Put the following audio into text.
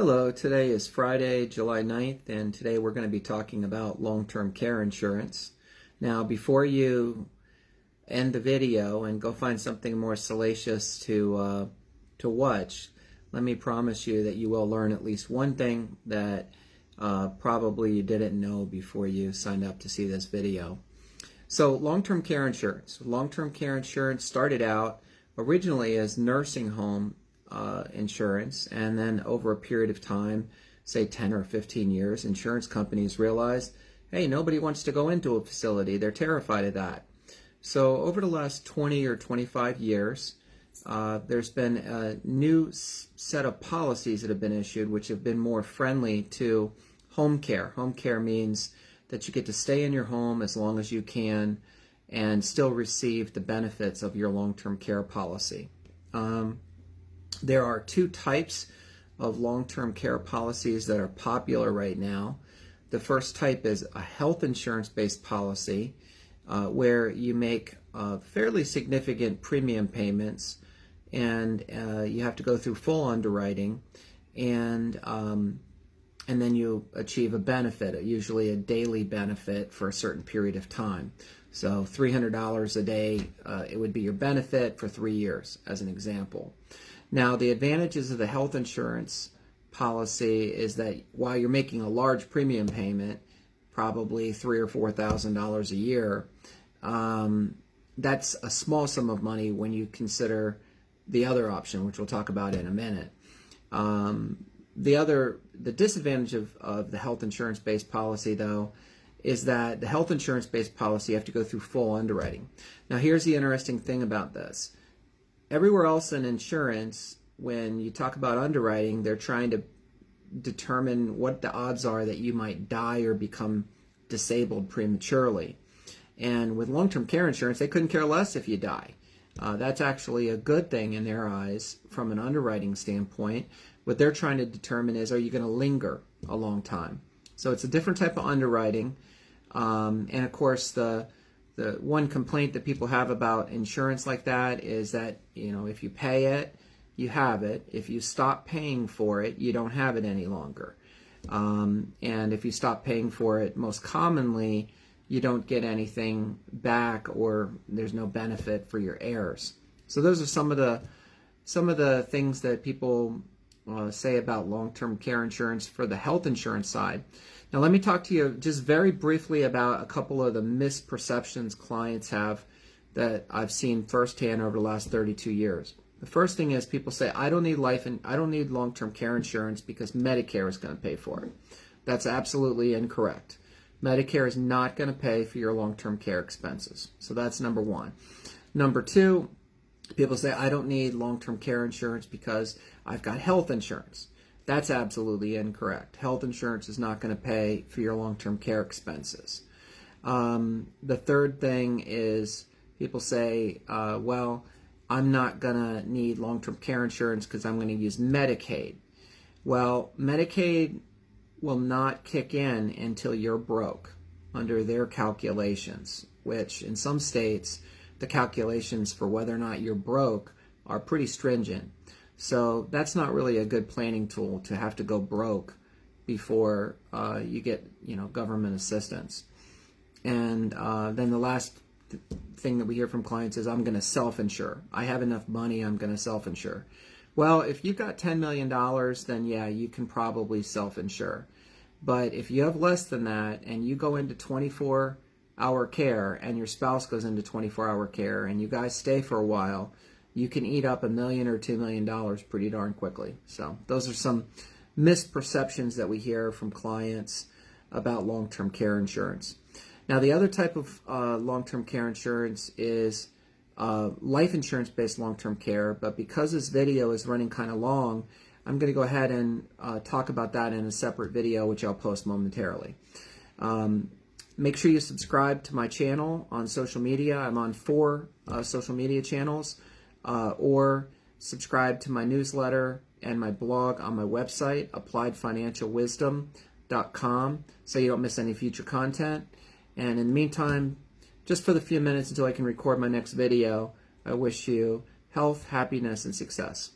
Hello, today is Friday, July 9th, and today we're going to be talking about long-term care insurance. Now, before you end the video and go find something more salacious to watch, let me promise you that you will learn at least one thing that probably you didn't know before you signed up to see this video. So, long-term care insurance. Long-term care insurance started out originally as nursing home insurance, and then over a period of time, say 10 or 15 years, insurance companies realized, hey, nobody wants to go into a facility. They're terrified of that. So over the last 20 or 25 years, there's been a new set of policies that have been issued which have been more friendly to home care. Home care means that you get to stay in your home as long as you can and still receive the benefits of your long-term care policy. There are two types of long-term care policies that are popular right now. The first type is a health insurance-based policy where you make fairly significant premium payments, and you have to go through full underwriting, and then you achieve a benefit, usually a daily benefit for a certain period of time. So $300 a day, it would be your benefit for 3 years, as an example. Now, the advantages of the health insurance policy is that while you're making a large premium payment, probably $3,000 or $4,000 a year, that's a small sum of money when you consider the other option, which we'll talk about in a minute. The disadvantage of the health insurance-based policy, though, is that the health insurance-based policy, you have to go through full underwriting. Now, here's the interesting thing about this. Everywhere else in insurance, when you talk about underwriting, they're trying to determine what the odds are that you might die or become disabled prematurely. And with long-term care insurance, they couldn't care less if you die. That's actually a good thing in their eyes from an underwriting standpoint. What they're trying to determine is, are you going to linger a long time? So it's a different type of underwriting. And of course, the one complaint that people have about insurance like that is that, if you pay it, you have it. If you stop paying for it, you don't have it any longer. And if you stop paying for it, most commonly, you don't get anything back, or there's no benefit for your heirs. So those are some of the things that people say about long-term care insurance for the health insurance side. Now, let me talk to you just very briefly about a couple of the misperceptions clients have that I've seen firsthand over the last 32 years. The first thing is people say, I don't need long-term care insurance because Medicare is going to pay for it. That's absolutely incorrect. Medicare is not going to pay for your long-term care expenses. So that's number one. Number two, people say, I don't need long-term care insurance because I've got health insurance. That's absolutely incorrect. Health insurance is not going to pay for your long-term care expenses. The third thing is people say, well, I'm not going to need long-term care insurance because I'm going to use Medicaid. Well, Medicaid will not kick in until you're broke under their calculations, which in some states, the calculations for whether or not you're broke are pretty stringent. So that's not really a good planning tool to have to go broke before you get government assistance. And then the last thing that we hear from clients is, I'm going to self-insure. I have enough money, I'm going to self-insure. Well, if you've got $10 million, then yeah, you can probably self-insure. But if you have less than that and you go into 24-hour care and your spouse goes into 24-hour care and you guys stay for a while, you can eat up $1 million or $2 million pretty darn quickly. So those are some misperceptions that we hear from clients about long-term care insurance. Now, the other type of long-term care insurance is life insurance-based long-term care, but because this video is running kind of long, I'm going to go ahead and talk about that in a separate video, which I'll post momentarily. Make sure you subscribe to my channel on social media. I'm on 4 social media channels. Or subscribe to my newsletter and my blog on my website, appliedfinancialwisdom.com, so you don't miss any future content. And in the meantime, just for the few minutes until I can record my next video, I wish you health, happiness, and success.